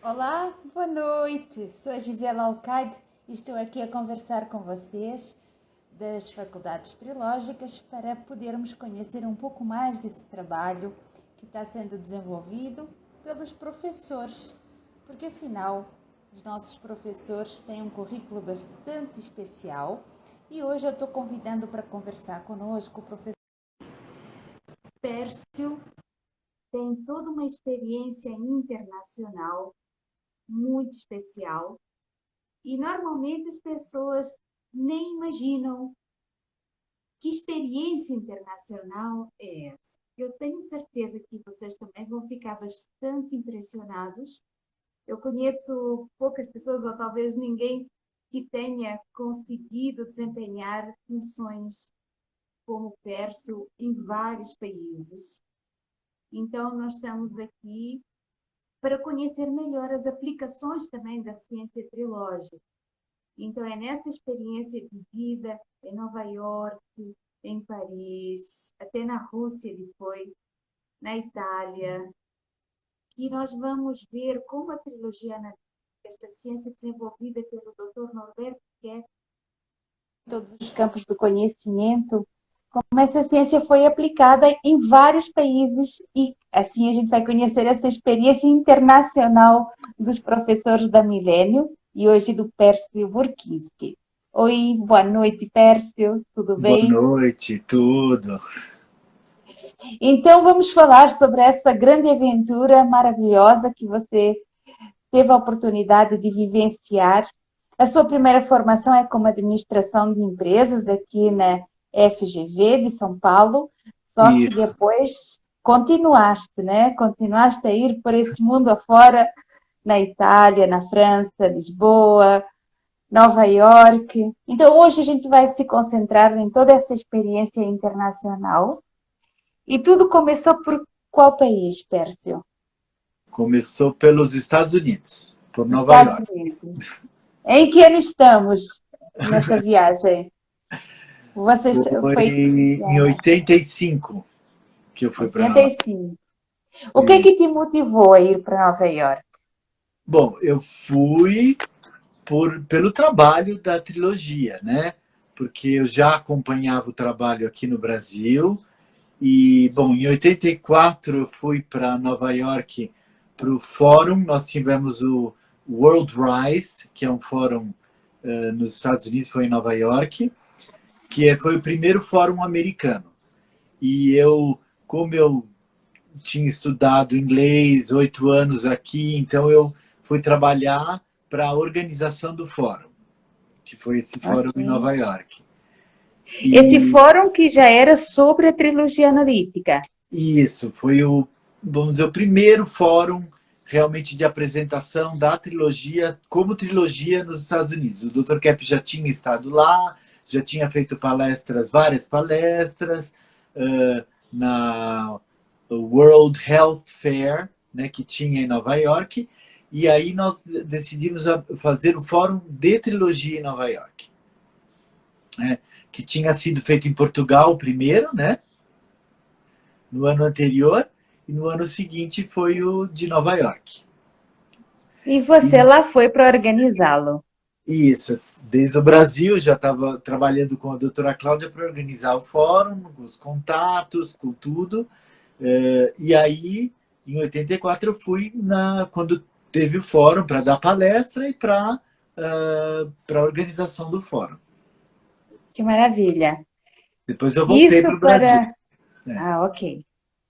Olá, boa noite. Sou a Gisela Alcaide e estou aqui a conversar com vocês das Faculdades Trilógicas para podermos conhecer um pouco mais desse trabalho que está sendo desenvolvido pelos professores, porque afinal os nossos professores têm um currículo bastante especial e hoje eu estou convidando para conversar conosco o professor Pércio. Tem toda uma experiência internacional muito especial. E normalmente as pessoas nem imaginam que experiência internacional é essa. Eu tenho certeza que vocês também vão ficar bastante impressionados. Eu conheço poucas pessoas, ou talvez ninguém, que tenha conseguido desempenhar funções como Perso em vários países. Então, nós estamos aqui para conhecer melhor as aplicações também da ciência trilógica. Então, é nessa experiência de vida em Nova York, em Paris, até na Rússia ele foi, na Itália, que nós vamos ver como a trilogia analítica, esta ciência desenvolvida pelo Dr. Norberto Keck, em todos os campos do conhecimento, como essa ciência foi aplicada em vários países e assim a gente vai conhecer essa experiência internacional dos professores da Milênio e hoje do Pércio Burkinski. Oi, boa noite, Pércio, tudo Boa bem? noite, tudo. Então vamos falar sobre essa grande aventura maravilhosa que você teve a oportunidade de vivenciar. A sua primeira formação é como administração de empresas aqui na FGV de São Paulo, só que Isso. depois continuaste, né? Continuaste a ir por esse mundo afora, na Itália, na França, Lisboa, Nova York. Então hoje a gente vai se concentrar em toda essa experiência internacional. E tudo começou por qual país, Pércio? Começou pelos Estados Unidos, por Nova Estados York. Unidos. Em que ano estamos nessa viagem? Vocês Foi foi que em ano? 85 que eu fui para Nova York. 85. O que é que te motivou a ir para Nova York? Bom, eu fui pelo trabalho da trilogia, né? Porque eu já acompanhava o trabalho aqui no Brasil. E, bom, em 84 eu fui para Nova York para o fórum. Nós tivemos o World Rise, que é um fórum nos Estados Unidos, foi em Nova York, foi o primeiro fórum americano. E eu, como eu tinha estudado inglês 8 anos aqui, então eu fui trabalhar para a organização do fórum, que foi esse fórum em Ok. Nova York. Esse E fórum que já era sobre a trilogia analítica. isso foi vamos dizer, o primeiro fórum realmente de apresentação da trilogia como trilogia nos Estados Unidos. O Dr. Kepp já tinha estado lá, já tinha feito palestras, várias palestras na World Health Fair, né, que tinha em Nova York, e aí nós decidimos fazer o fórum de trilogia em Nova York, né, que tinha sido feito em Portugal o primeiro, né, no ano anterior, e no ano seguinte foi o de Nova York. E você E lá foi para organizá-lo. isso, desde o Brasil, já estava trabalhando com a doutora Cláudia para organizar o fórum, com os contatos, com tudo. E aí, em 84, eu fui quando teve o fórum para dar palestra e para a organização do fórum. Que maravilha. Depois eu voltei para Isso o Brasil. para. É. Ah, ok.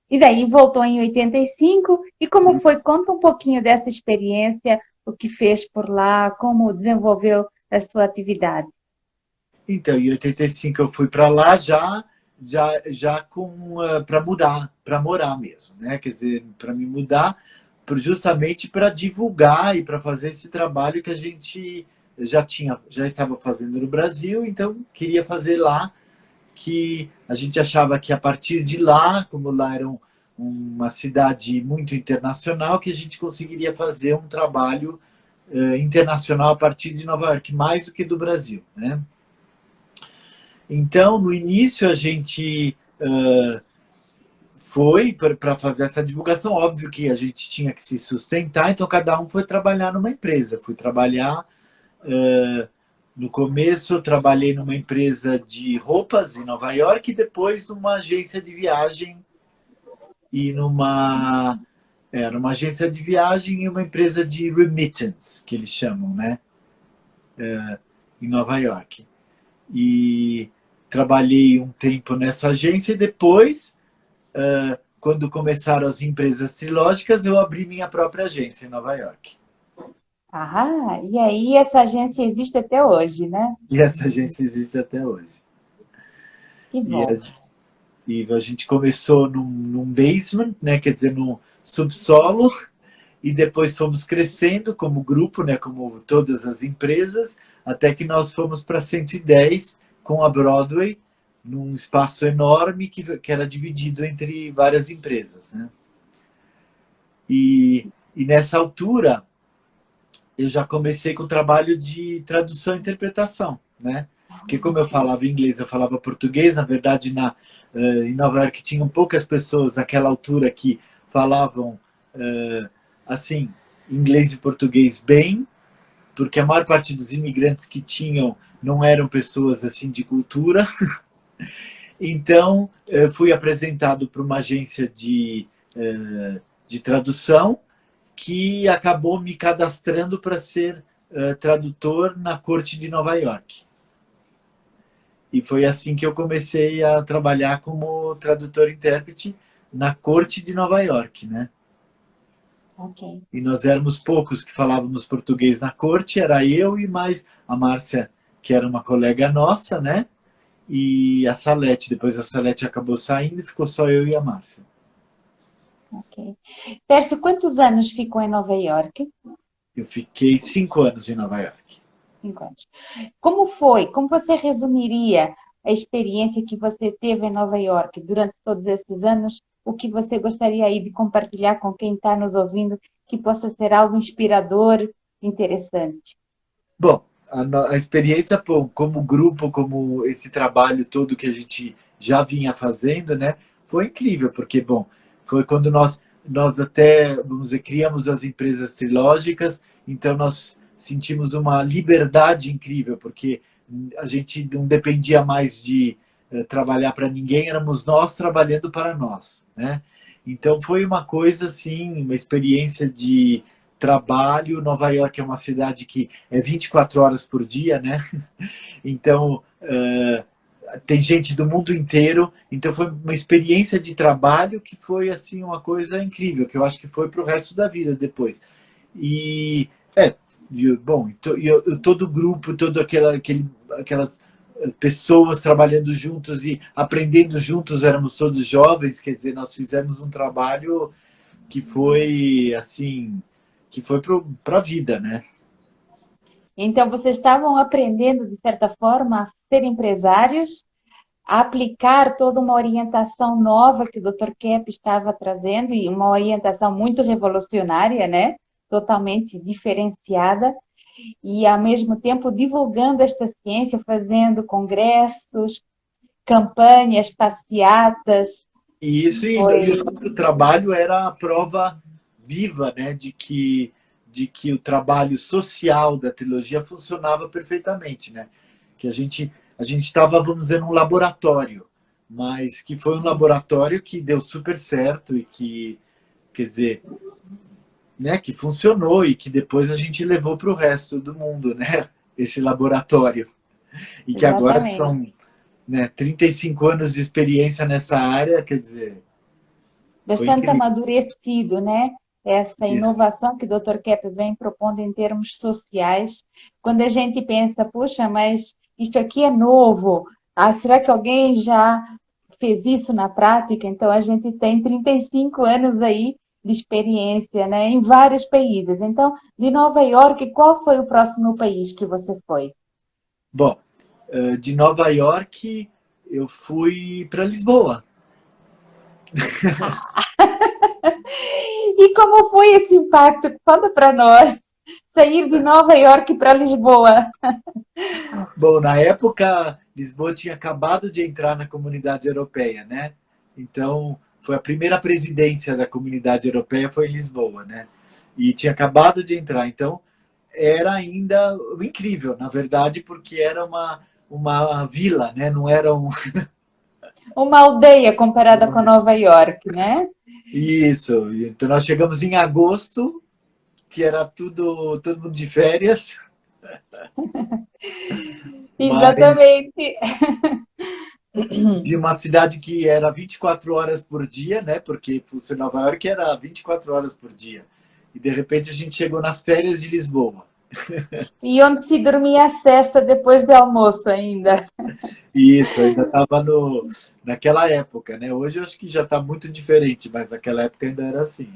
E daí voltou em 85. E como foi? Conta um pouquinho dessa experiência, o que fez por lá, como desenvolveu a sua atividade. Então, em 85 eu fui para lá já com para morar mesmo, né? Quer dizer, para me mudar, justamente para divulgar e para fazer esse trabalho que a gente já estava fazendo no Brasil, então queria fazer lá, que a gente achava que a partir de lá, como lá era uma cidade muito internacional, que a gente conseguiria fazer um trabalho internacional a partir de Nova York, mais do que do Brasil, né? Então, no início, a gente foi para fazer essa divulgação. Óbvio que a gente tinha que se sustentar, então cada um foi trabalhar numa empresa. Fui trabalhar, no começo eu trabalhei numa empresa de roupas em Nova York e depois numa agência de viagem e numa agência de viagem e uma empresa de remittance, que eles chamam, né? Em Nova York. E trabalhei um tempo nessa agência e depois, quando começaram as empresas trilógicas, eu abri minha própria agência em Nova York. Ah, e aí essa agência existe até hoje, né? E essa agência existe até hoje. Que E a, bom. e a gente começou num basement, né, quer dizer, no subsolo, e depois fomos crescendo como grupo, né, como todas as empresas, até que nós fomos para 110 com a Broadway, num espaço enorme que era dividido entre várias empresas, né? E nessa altura eu já comecei com o trabalho de tradução e interpretação, né? Porque como eu falava inglês, eu falava português, na verdade em Nova York tinham poucas pessoas naquela altura que falavam assim inglês e português bem, porque a maior parte dos imigrantes que tinham não eram pessoas assim de cultura. Então, fui apresentado para uma agência de tradução que acabou me cadastrando para ser tradutor na Corte de Nova York. E foi assim que eu comecei a trabalhar como tradutor-intérprete na Corte de Nova York, né? Ok. E nós éramos poucos que falávamos português na corte, era eu e mais a Márcia, que era uma colega nossa, né? E a Salete. Depois a Salete acabou saindo e ficou só eu e a Márcia. Ok. Pércio, quantos anos ficou em Nova York? Eu fiquei 5 anos em Nova York. 5 anos. Como foi? Como você resumiria a experiência que você teve em Nova York durante todos esses anos? O que você gostaria aí de compartilhar com quem está nos ouvindo que possa ser algo inspirador, interessante? Bom, a experiência como grupo, como esse trabalho todo que a gente já vinha fazendo, né, foi incrível, porque, bom, foi quando nós até, vamos dizer, criamos as empresas trilógicas, então nós sentimos uma liberdade incrível, porque a gente não dependia mais de trabalhar para ninguém, éramos nós trabalhando para nós, né? Então foi uma coisa assim, uma experiência de trabalho. Nova York é uma cidade que é 24 horas por dia, né? Então, tem gente do mundo inteiro. Então, foi uma experiência de trabalho que foi, assim, uma coisa incrível, que eu acho que foi para o resto da vida depois. E, bom, todo o grupo, aquelas pessoas trabalhando juntos e aprendendo juntos, éramos todos jovens, quer dizer, nós fizemos um trabalho que foi, assim, que foi para a vida, né? Então, vocês estavam aprendendo, de certa forma, a ser empresários, a aplicar toda uma orientação nova que o Dr. Kepp estava trazendo, e uma orientação muito revolucionária, né? Totalmente diferenciada, e ao mesmo tempo divulgando esta ciência, fazendo congressos, campanhas, passeatas. E isso, e o Foi nosso trabalho era a prova viva, né, de que o trabalho social da trilogia funcionava perfeitamente, né? Que a gente estava, vamos dizer, num laboratório, mas que foi um laboratório que deu super certo e que, quer dizer, né, que funcionou e que depois a gente levou para o resto do mundo, né? Esse laboratório. E que agora exatamente. são, né, 35 anos de experiência nessa área, quer dizer, foi Bastante incrível. amadurecido, né? Essa Isso. inovação que o Dr. Kepp vem propondo em termos sociais. Quando a gente pensa, puxa, mas isto aqui é novo, será que alguém já fez isso na prática? Então, a gente tem 35 anos aí de experiência, né, em vários países. Então, de Nova York, qual foi o próximo país que você foi? Bom, de Nova York eu fui para Lisboa. E como foi esse impacto? Conta para nós. Sair de Nova York para Lisboa. Bom, na época, Lisboa tinha acabado de entrar na comunidade europeia, né? Então, foi a primeira presidência da Comunidade Europeia, foi em Lisboa, né? E tinha acabado de entrar, então era ainda incrível, na verdade, porque era uma vila, né? Não era um... Uma aldeia comparada com Nova York, né? Isso. Então nós chegamos em agosto, que era todo mundo de férias, mas Exatamente. de uma cidade que era 24 horas por dia, né? Porque fosse Nova York era 24 horas por dia. E de repente a gente chegou nas férias de Lisboa. E onde se dormia a sesta depois do almoço ainda. E isso, ainda estava naquela época, né? Hoje eu acho que já está muito diferente, mas naquela época ainda era assim.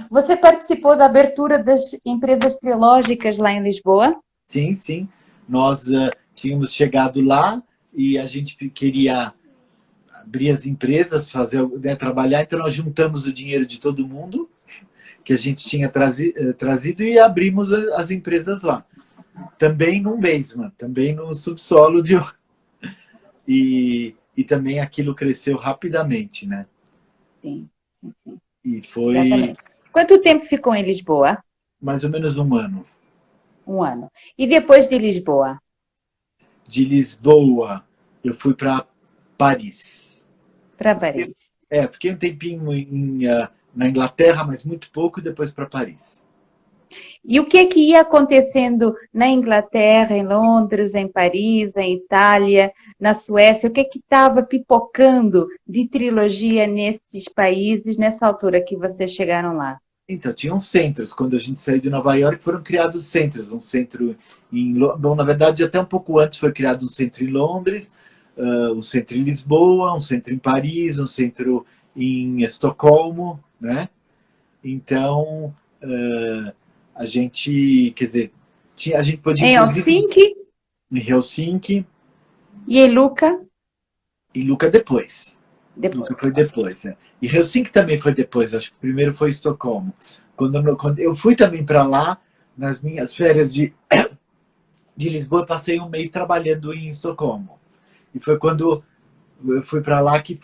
Você participou da abertura das empresas trilógicas lá em Lisboa? Sim, sim. Nós tínhamos chegado lá e a gente queria abrir as empresas, fazer, né, trabalhar, então nós juntamos o dinheiro de todo mundo que a gente tinha trazido e abrimos as empresas lá. Também no basement, também no subsolo e também aquilo cresceu rapidamente, né? Sim, sim, sim, E foi exatamente. Quanto tempo ficou em Lisboa? mais ou menos um ano. Um ano. E depois de Lisboa? De Lisboa, eu fui para Paris. Para Paris. Fiquei um tempinho na Inglaterra, mas muito pouco, e depois para Paris. E o que é que ia acontecendo na Inglaterra, em Londres, em Paris, em Itália, na Suécia? O que é que estava pipocando de trilogia nesses países nessa altura que vocês chegaram lá? Então, tinham centros. Quando a gente saiu de Nova York, foram criados centros. Um centro Bom, na verdade, até um pouco antes foi criado um centro em Londres, um centro em Lisboa, um centro em Paris, um centro em Estocolmo, né? Então, a gente, quer dizer, a gente podia, Em inclusive, Helsinki em Helsinki e em Lucca, e Lucca depois. depois. Lucca foi depois, né? E Helsinki também foi depois, acho que o primeiro foi Estocolmo. Quando eu fui também para lá, nas minhas férias de Lisboa, eu passei um mês trabalhando em Estocolmo. E foi quando eu fui para lá que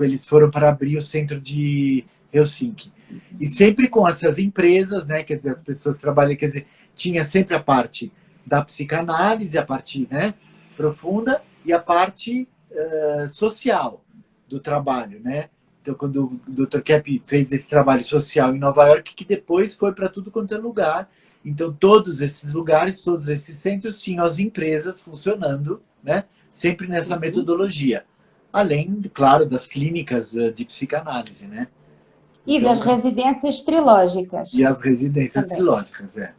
eles foram para abrir o centro de Helsinki. E sempre com essas empresas, né? Quer dizer, as pessoas trabalham, quer dizer, tinha sempre a parte da psicanálise, a parte, né, profunda e a parte social do trabalho, né? Então, quando o Dr. Kepp fez esse trabalho social em Nova York, que depois foi para tudo quanto é lugar. Então, todos esses lugares, todos esses centros tinham as empresas funcionando, né? Sempre nessa metodologia. Além, claro, das clínicas de psicanálise, né? E das Então, residências trilógicas e as residências também. trilógicas, é.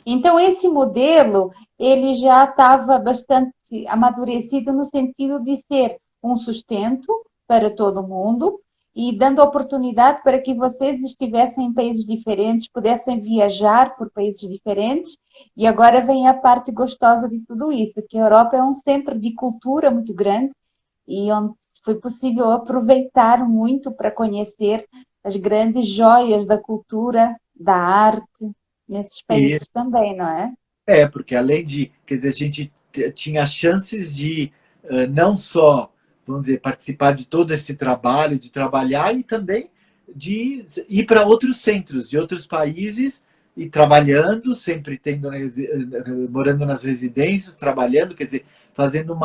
Então, esse modelo, ele já estava bastante amadurecido no sentido de ser um sustento para todo mundo e dando oportunidade para que vocês estivessem em países diferentes, pudessem viajar por países diferentes. E agora vem a parte gostosa de tudo isso, que a Europa é um centro de cultura muito grande e onde foi possível aproveitar muito para conhecer as grandes joias da cultura, da arte, nesses E países também, não é? porque além de, quer dizer, a gente tinha chances de não só, vamos dizer, participar de todo esse trabalho, de trabalhar e também de ir para outros centros de outros países e trabalhando, sempre tendo, morando nas residências, trabalhando, quer dizer, fazendo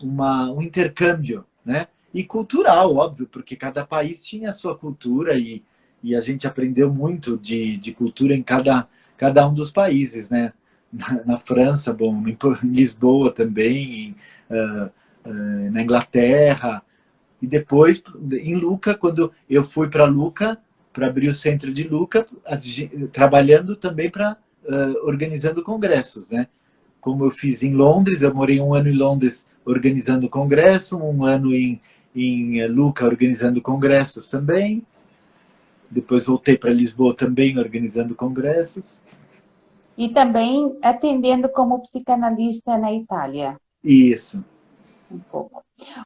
um intercâmbio, né? E cultural, óbvio, porque cada país tinha a sua cultura e a gente aprendeu muito de cultura em cada um dos países, né? Na França, bom, em Lisboa também, na Inglaterra. E depois, em Lucca, quando eu fui para Lucca, para abrir o centro de Lucca, trabalhando também para organizando congressos, né? Como eu fiz em Londres, eu morei um ano em Londres organizando congresso, um ano em Lucca organizando congressos também. Depois voltei para Lisboa também organizando congressos. E também atendendo como psicanalista na Itália, Isso. um pouco.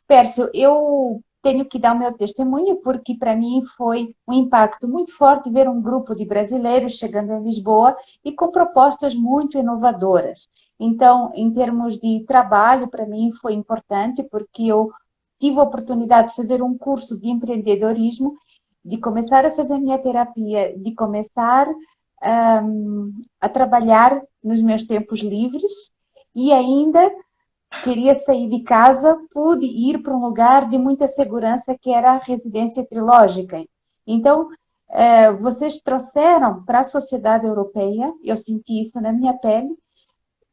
Pércio, eu tenho que dar o meu testemunho porque para mim foi um impacto muito forte ver um grupo de brasileiros chegando em Lisboa e com propostas muito inovadoras. Então, em termos de trabalho, para mim foi importante porque eu tive a oportunidade de fazer um curso de empreendedorismo, de começar a fazer minha terapia, de começar a trabalhar nos meus tempos livres e ainda queria sair de casa, pude ir para um lugar de muita segurança que era a residência trilógica. Então, vocês trouxeram para a sociedade europeia, eu senti isso na minha pele,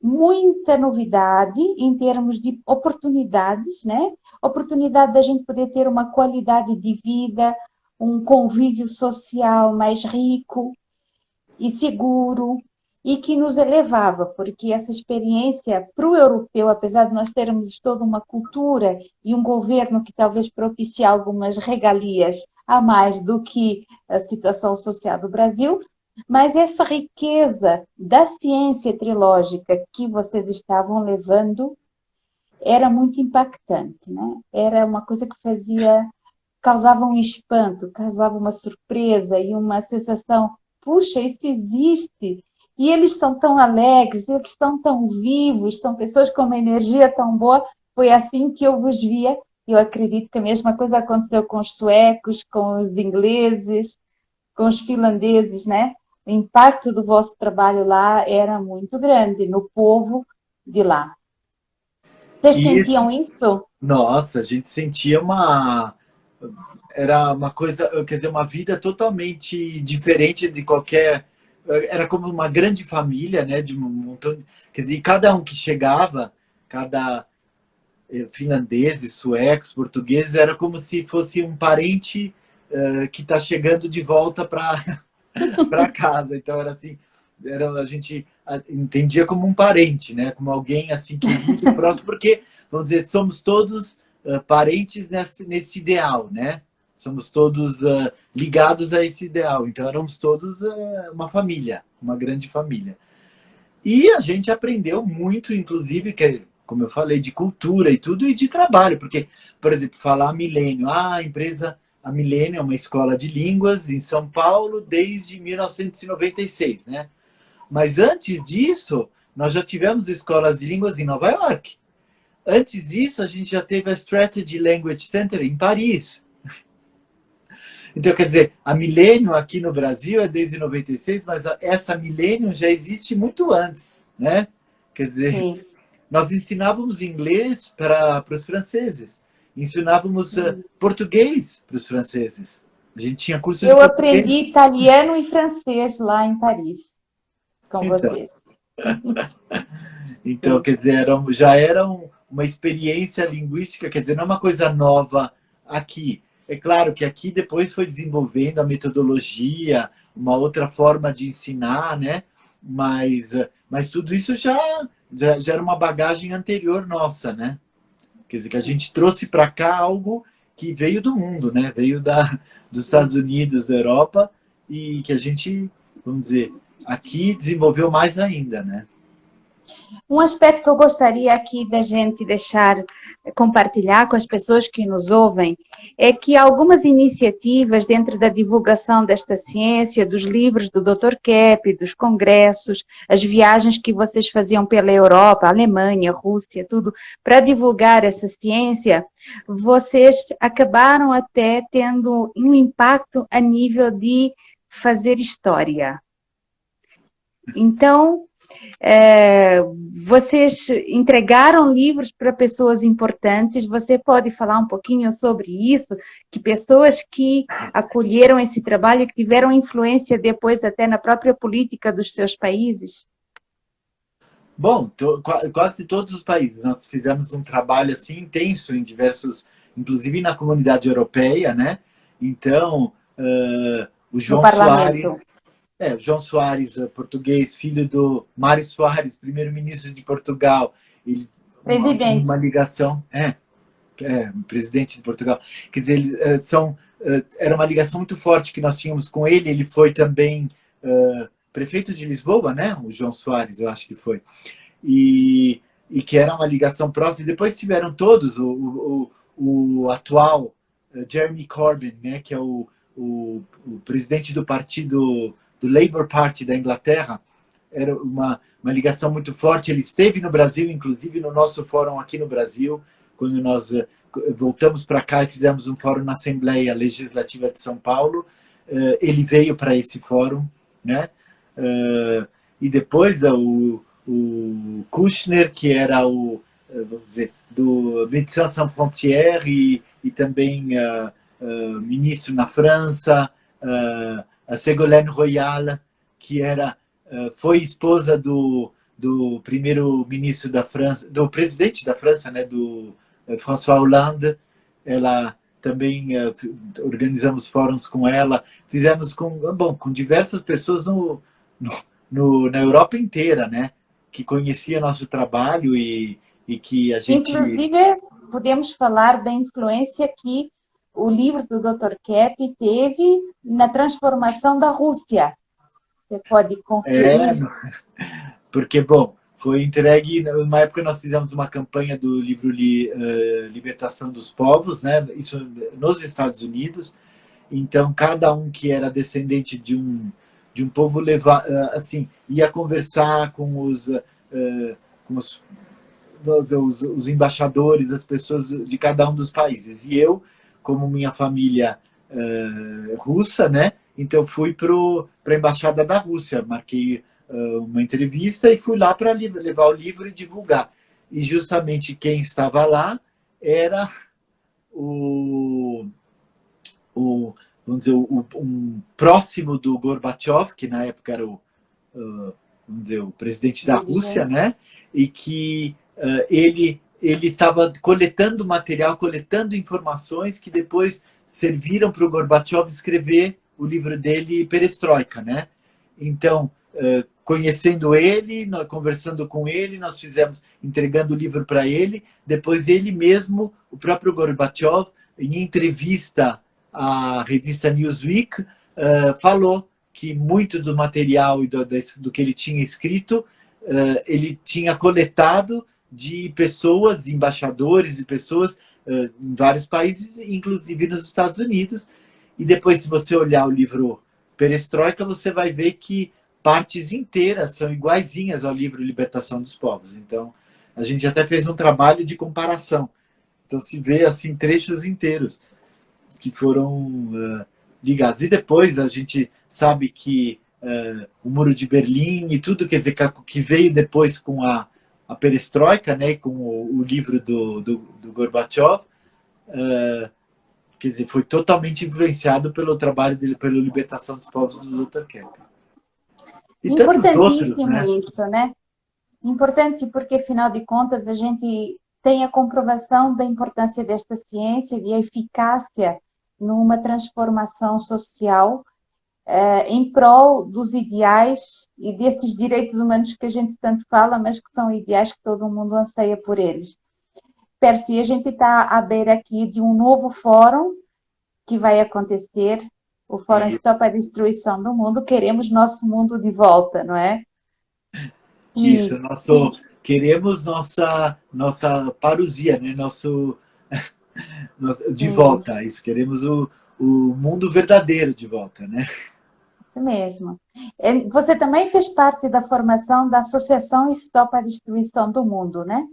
muita novidade em termos de oportunidades, né? Oportunidade da gente poder ter uma qualidade de vida, um convívio social mais rico e seguro, e que nos elevava, porque essa experiência para o europeu, apesar de nós termos toda uma cultura e um governo que talvez propicie algumas regalias a mais do que a situação social do Brasil, mas essa riqueza da ciência trilógica que vocês estavam levando era muito impactante, né? Era uma coisa que causava um espanto, causava uma surpresa e uma sensação, puxa, isso existe. E eles são tão alegres, eles estão tão vivos, são pessoas com uma energia tão boa. Foi assim que eu vos via. Eu acredito que a mesma coisa aconteceu com os suecos, com os ingleses, com os finlandeses, né? O impacto do vosso trabalho lá era muito grande no povo de lá. Vocês sentiam isso? Nossa, a gente sentia era uma coisa, quer dizer, uma vida totalmente diferente de qualquer. Era como uma grande família, né? De um montão, quer dizer, cada um que chegava, cada finlandeses, suecos, portugueses, era como se fosse um parente que está chegando de volta para casa. Então era assim, a gente entendia como um parente, né? Como alguém assim querido, próximo, porque vamos dizer, somos todos parentes nesse ideal, né? Somos todos ligados a esse ideal. Então éramos todos uma família, uma grande família. E a gente aprendeu muito, inclusive, como eu falei, de cultura e tudo, e de trabalho, porque, por exemplo, falar Milênio, a Milênio é uma escola de línguas em São Paulo desde 1996, né? Mas antes disso, nós já tivemos escolas de línguas em Nova York. Antes disso, a gente já teve a Strategy Language Center em Paris. Então, quer dizer, a Millennium aqui no Brasil é desde 96, mas essa Millennium já existe muito antes, né? Quer dizer, sim, nós ensinávamos inglês para os franceses, ensinávamos português para os franceses. A gente tinha curso de português. Eu aprendi italiano e francês lá em Paris, com vocês. Então, quer dizer, já era uma experiência linguística, quer dizer, não é uma coisa nova aqui. É claro que aqui depois foi desenvolvendo a metodologia, uma outra forma de ensinar, né? Mas tudo isso já era uma bagagem anterior nossa, né? Quer dizer, que a gente trouxe para cá algo que veio do mundo, né? Veio dos Estados Unidos, da Europa, e que a gente, vamos dizer, aqui desenvolveu mais ainda, né? Um aspecto que eu gostaria aqui da gente compartilhar com as pessoas que nos ouvem é que algumas iniciativas dentro da divulgação desta ciência, dos livros do Dr. Kepp, dos congressos, as viagens que vocês faziam pela Europa, Alemanha, Rússia, tudo, para divulgar essa ciência, vocês acabaram até tendo um impacto a nível de fazer história. Então, vocês entregaram livros para pessoas importantes. Você pode falar um pouquinho sobre isso? Que pessoas que acolheram esse trabalho e que tiveram influência depois até na própria política dos seus países? Bom, quase todos os países. Nós fizemos um trabalho assim intenso em diversos, inclusive na comunidade europeia, né? Então, o João Soares... João Soares, português, filho do Mário Soares, primeiro-ministro de Portugal. Ele, presidente. Uma ligação... presidente de Portugal. Quer dizer, era uma ligação muito forte que nós tínhamos com ele. Ele foi também prefeito de Lisboa, né? O João Soares, eu acho que foi. E que era uma ligação próxima. E depois tiveram todos o atual Jeremy Corbyn, né? Que é o presidente do partido... do Labour Party da Inglaterra, era uma ligação muito forte. Ele esteve no Brasil, inclusive no nosso fórum aqui no Brasil, quando nós voltamos para cá e fizemos um fórum na Assembleia Legislativa de São Paulo, ele veio para esse fórum, né? E depois o Kouchner, que era vamos dizer, do Médecins Sans Frontières e também ministro na França, a Ségolène Royal, que foi esposa do primeiro-ministro da França, do presidente da França, né, do François Hollande. Ela também organizamos fóruns com ela, fizemos com diversas pessoas na Europa inteira, né, que conhecia nosso trabalho e que a gente... Inclusive, podemos falar da influência que o livro do Dr. Kepp teve na transformação da Rússia. Você pode conferir? Porque, bom, foi entregue, numa época nós fizemos uma campanha do livro Libertação dos Povos, né? Isso nos Estados Unidos. Então, cada um que era descendente de um povo assim, ia conversar com os embaixadores, as pessoas de cada um dos países. E eu, como minha família russa, né? Então, fui para a Embaixada da Rússia, marquei uma entrevista e fui lá para levar o livro e divulgar. E justamente quem estava lá era vamos dizer, um próximo do Gorbachev, que na época era vamos dizer, o presidente da Rússia, né? E que ele estava coletando material, coletando informações que depois serviram para o Gorbachev escrever o livro dele, Perestroika, né? Então, conhecendo ele, conversando com ele, nós entregando o livro para ele. Depois ele mesmo, o próprio Gorbachev, em entrevista à revista Newsweek, falou que muito do material e do que ele tinha escrito, ele tinha coletado de pessoas, embaixadores e pessoas em vários países, inclusive nos Estados Unidos. E depois, se você olhar o livro Perestroika, você vai ver que partes inteiras são iguaizinhas ao livro Libertação dos Povos. Então, a gente até fez um trabalho de comparação. Então, se vê assim trechos inteiros que foram ligados. E depois a gente sabe que o Muro de Berlim e tudo, quer dizer, que veio depois com a Perestroika, né, com o livro do Gorbachev, quer dizer, foi totalmente influenciado pelo trabalho dele, pela Libertação dos Povos do Dr. Kepp. E tantos outros, né? Isso, né? Importante porque, afinal de contas, a gente tem a comprovação da importância desta ciência e a eficácia numa transformação social em prol dos ideais e desses direitos humanos que a gente tanto fala, mas que são ideais que todo mundo anseia por eles. Percy, a gente está à beira aqui de um novo fórum que vai acontecer, o Fórum Stop à Destruição do Mundo. Queremos nosso mundo de volta, não é? Isso, queremos nossa parousia, né? De volta, isso, queremos o mundo verdadeiro de volta, né? Isso mesmo. Você também fez parte da formação da Associação Stop à Destruição do Mundo, né?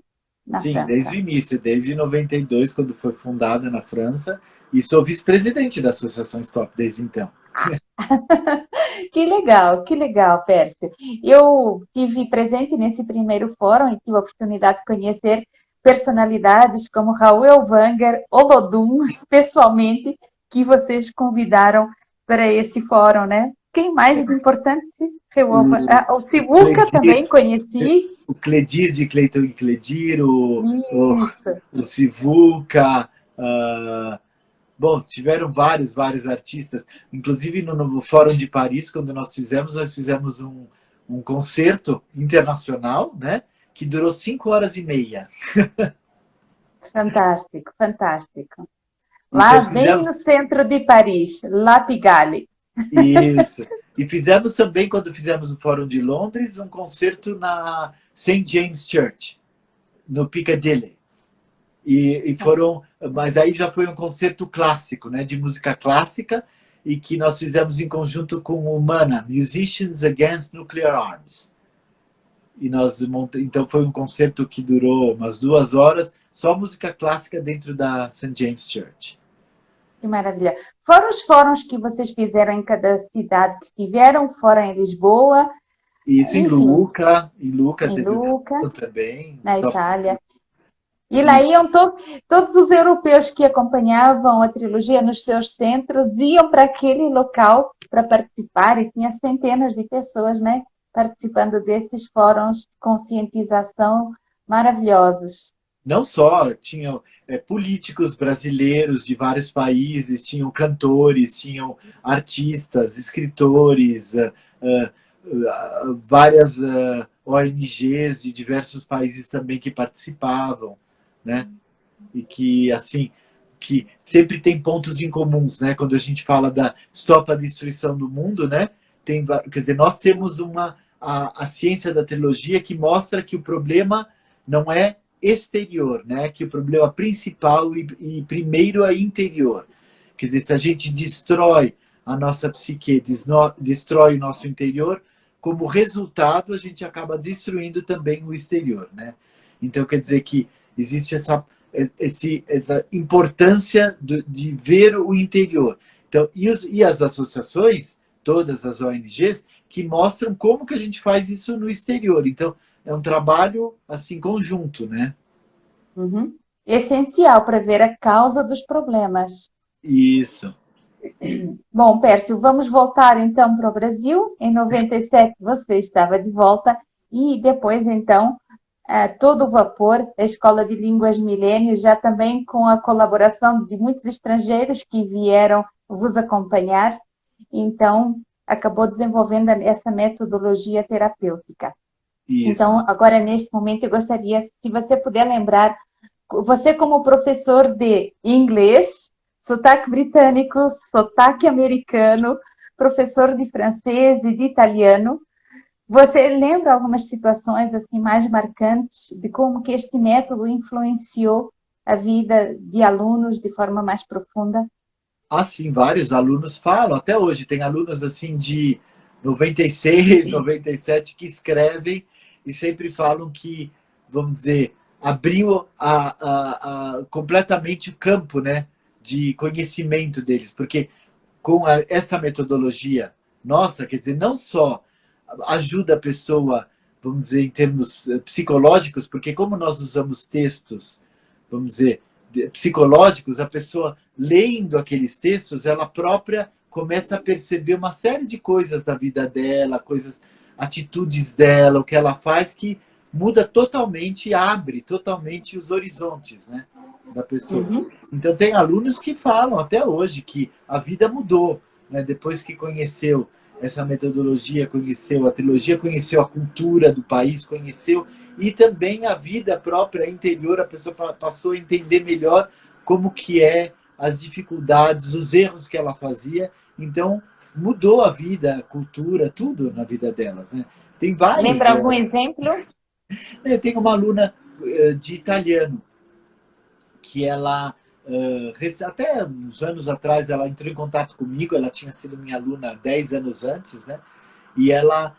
Sim, França. Desde o início, desde 92, quando foi fundada na França, e sou vice-presidente da Associação Stop desde então. Que legal, Pércio. Eu tive presente nesse primeiro fórum e tive a oportunidade de conhecer personalidades como Raul Elvanger, Olodum, pessoalmente, que vocês convidaram para esse fórum, né? Quem mais de importante? O Sivuca também conheci. O Cledir, de Cleiton e Cledir, o Sivuca. Bom, tiveram vários artistas. Inclusive, no Fórum de Paris, quando nós fizemos um concerto internacional, né? Que durou 5 horas e meia. Fantástico, fantástico. Lá bem no centro de Paris, La Pigalle. Isso. E fizemos também, quando fizemos o Fórum de Londres, um concerto na St. James Church, no Piccadilly. Mas aí já foi um concerto clássico, né, de música clássica, e que nós fizemos em conjunto com o MANA, Musicians Against Nuclear Arms. E então foi um concerto que durou umas 2 horas, só música clássica dentro da St. James Church. Que maravilha. Foram os fóruns que vocês fizeram em cada cidade que estiveram, fora em Lisboa, Isso enfim, em Lucca em teve o Lucca, também, na Stop. Itália. E lá iam todos os europeus que acompanhavam a trilogia nos seus centros, iam para aquele local para participar e tinha centenas de pessoas, né, participando desses fóruns de conscientização maravilhosos. Não só, tinham políticos brasileiros de vários países, tinham cantores, tinham artistas, escritores, várias ONGs de diversos países também que participavam, né? E que, assim, que sempre tem pontos em comuns, né? Quando a gente fala da Stop a Destruição do Mundo, né? Quer dizer, nós temos a ciência da trilogia que mostra que o problema não é exterior, né? Que o problema principal e primeiro é interior. Quer dizer, se a gente destrói a nossa psique, destrói o nosso interior, como resultado a gente acaba destruindo também o exterior, né? Então quer dizer que existe essa importância de ver o interior. Então, e as associações, todas as ONGs, que mostram como que a gente faz isso no exterior. Então, é um trabalho assim conjunto, né? Uhum. Essencial para ver a causa dos problemas. Isso. Bom, Pércio, vamos voltar então para o Brasil. Em 97 você estava de volta e depois então a todo vapor, a Escola de Línguas Milênio, já também com a colaboração de muitos estrangeiros que vieram vos acompanhar, então acabou desenvolvendo essa metodologia terapêutica. Isso. Então, agora neste momento eu gostaria, se você puder lembrar, você como professor de inglês, sotaque britânico, sotaque americano, professor de francês e de italiano, você lembra algumas situações assim mais marcantes de como que este método influenciou a vida de alunos de forma mais profunda? Assim, vários alunos falam, até hoje, tem alunos assim de 96, 97 que escrevem e sempre falam que, vamos dizer, abriu completamente o campo, né, de conhecimento deles, porque com essa metodologia nossa, quer dizer, não só ajuda a pessoa, vamos dizer, em termos psicológicos, porque como nós usamos textos, vamos dizer, psicológicos, a pessoa lendo aqueles textos, ela própria começa a perceber uma série de coisas da vida dela, coisas, atitudes dela, o que ela faz que muda totalmente, abre totalmente os horizontes, né, da pessoa. Uhum. Então tem alunos que falam até hoje que a vida mudou, né, depois que conheceu essa metodologia, conheceu a trilogia, conheceu a cultura do país, conheceu e também a vida própria interior, a pessoa passou a entender melhor como que é as dificuldades, os erros que ela fazia. Então, mudou a vida, a cultura, tudo na vida delas, né? Tem vários. Lembra algum exemplo? Eu tenho uma aluna de italiano que ela até uns anos atrás ela entrou em contato comigo, ela tinha sido minha aluna 10 anos antes, né? E ela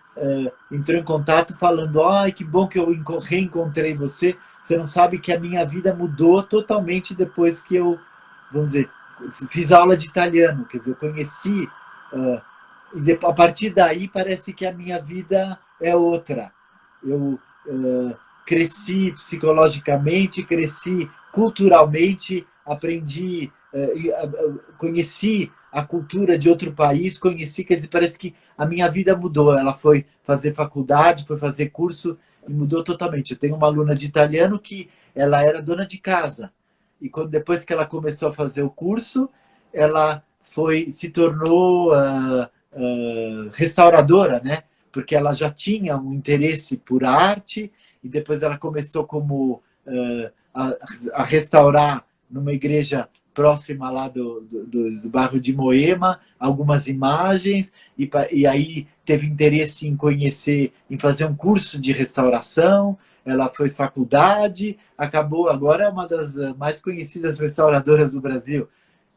entrou em contato falando: ai, que bom que eu reencontrei você. Você não sabe que a minha vida mudou totalmente depois que eu, vamos dizer, fiz aula de italiano. Quer dizer, eu conheci, e a partir daí parece que a minha vida é outra. Eu cresci psicologicamente, cresci culturalmente, aprendi, conheci a cultura de outro país, conheci, quer dizer, parece que a minha vida mudou. Ela foi fazer faculdade, foi fazer curso e mudou totalmente. Eu tenho uma aluna de italiano que ela era dona de casa e depois que ela começou a fazer o curso, ela se tornou restauradora, né? Porque ela já tinha um interesse por arte e depois ela começou como a restaurar numa igreja próxima lá do bairro de Moema, algumas imagens, e aí teve interesse em conhecer, em fazer um curso de restauração, ela fez faculdade, acabou agora é uma das mais conhecidas restauradoras do Brasil.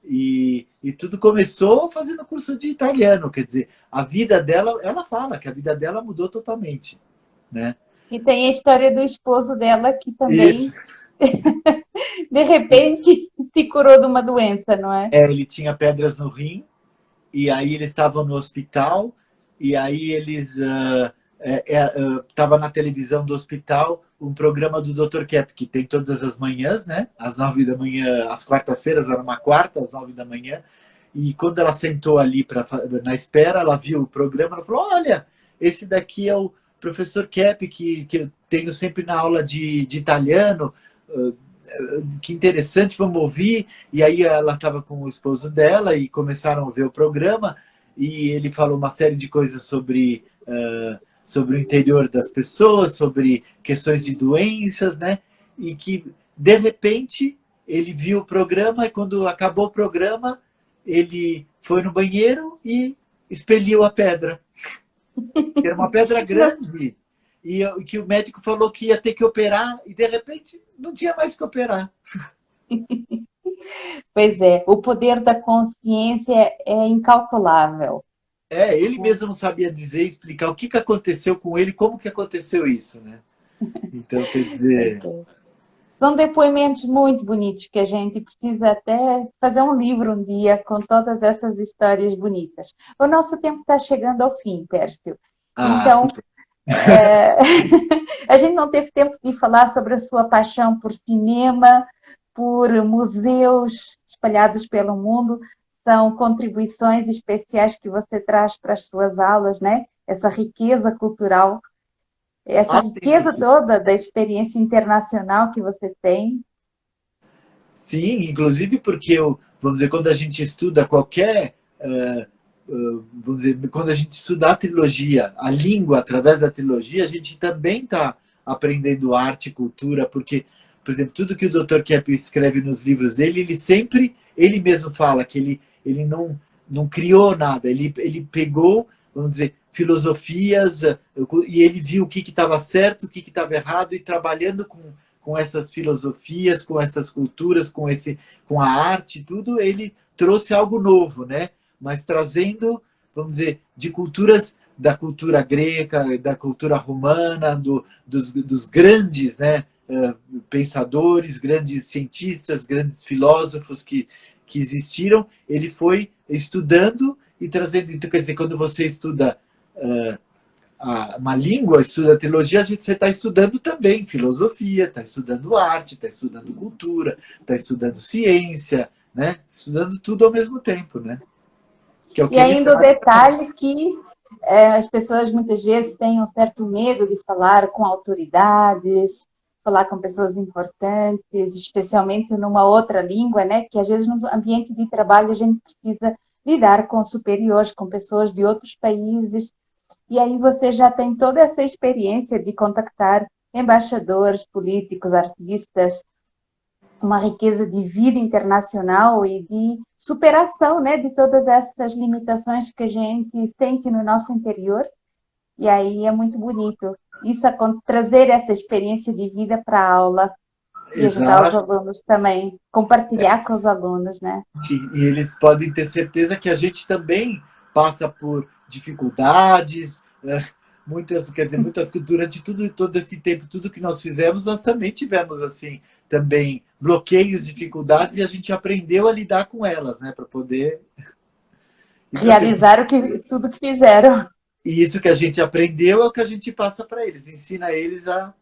E tudo começou fazendo curso de italiano, quer dizer, a vida dela, ela fala que a vida dela mudou totalmente, né? E tem a história do esposo dela que também, Isso. de repente, se curou de uma doença, não é? Ele tinha pedras no rim, e aí eles estavam no hospital, e aí eles estava na televisão do hospital um programa do Dr. Kepp, que tem todas as manhãs, né? Às 9 da manhã, às quartas-feiras, era uma quarta, às 9 da manhã. E quando ela sentou ali na espera, ela viu o programa, ela falou: olha, esse daqui é o professor Kepp, que eu tenho sempre na aula de italiano. Que interessante, vamos ouvir. E aí ela estava com o esposo dela e começaram a ver o programa, e ele falou uma série de coisas sobre o interior das pessoas, sobre questões de doenças, né? E que, de repente, ele viu o programa, e quando acabou o programa, ele foi no banheiro e expeliu a pedra. Era uma pedra grande, e que o médico falou que ia ter que operar, e de repente não tinha mais que operar. Pois é, o poder da consciência é incalculável. Ele mesmo não sabia dizer, explicar o que aconteceu com ele, como que aconteceu isso, né? Então, quer Pois dizer, é. São depoimentos muito bonitos que a gente precisa até fazer um livro um dia com todas essas histórias bonitas. O nosso tempo está chegando ao fim, Pércio. que Então, é, a gente não teve tempo de falar sobre a sua paixão por cinema, por museus espalhados pelo mundo. São contribuições especiais que você traz para as suas aulas, né? Essa riqueza cultural, essa sim, riqueza toda da experiência internacional que você tem. sim, inclusive porque, vamos dizer, quando a gente estuda qualquer. Vamos dizer, quando a gente estuda a trilogia, a língua através da trilogia, a gente também está aprendendo arte e cultura, porque, por exemplo, tudo que o Dr. Kepp escreve nos livros dele, ele mesmo fala que ele não criou nada, ele pegou, vamos dizer, filosofias, e ele viu o que estava certo, o que estava errado, e trabalhando com essas filosofias, com essas culturas, com a arte, tudo, ele trouxe algo novo, né? Mas trazendo, vamos dizer, de culturas, da cultura grega, da cultura romana, dos grandes, né, pensadores, grandes cientistas, grandes filósofos que existiram. Ele foi estudando e trazendo. Então, quer dizer, quando você estuda uma língua, estuda teologia, você está estudando também filosofia, está estudando arte, está estudando cultura, está estudando ciência, né? Estudando tudo ao mesmo tempo, né? Que é o E que ele ainda o faz. detalhe que as pessoas muitas vezes têm um certo medo de falar com autoridades, falar com pessoas importantes, especialmente numa outra língua, né? Que às vezes no ambiente de trabalho a gente precisa lidar com superiores, com pessoas de outros países. E aí você já tem toda essa experiência de contactar embaixadores, políticos, artistas, uma riqueza de vida internacional e de superação, né, de todas essas limitações que a gente sente no nosso interior. E aí é muito bonito isso, trazer essa experiência de vida para a aula e ajudar os Exato. alunos também, compartilhar com os alunos, né? E eles podem ter certeza que a gente também passa por dificuldades, muitas, quer dizer, muitas, durante todo esse tempo, tudo que nós fizemos, nós também tivemos assim, também bloqueios, dificuldades, e a gente aprendeu a lidar com elas, né, para poder ir para frente. Realizar tudo que fizeram. E isso que a gente aprendeu é o que a gente passa para eles, ensina eles a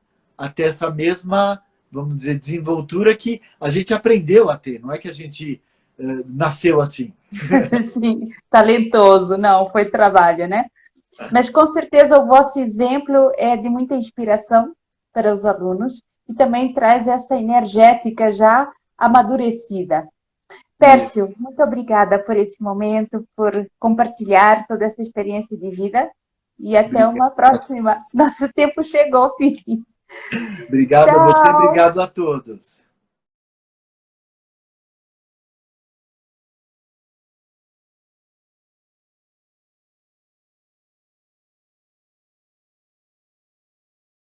ter essa mesma, vamos dizer, desenvoltura que a gente aprendeu a ter, não é que a gente nasceu assim. Sim, talentoso, não, foi trabalho, né? Mas com certeza o vosso exemplo é de muita inspiração para os alunos e também traz essa energética já amadurecida. Pércio, muito obrigada por esse momento, por compartilhar toda essa experiência de vida e até uma próxima. Nosso tempo chegou, filho. Obrigado a você, Tchau! obrigado a todos.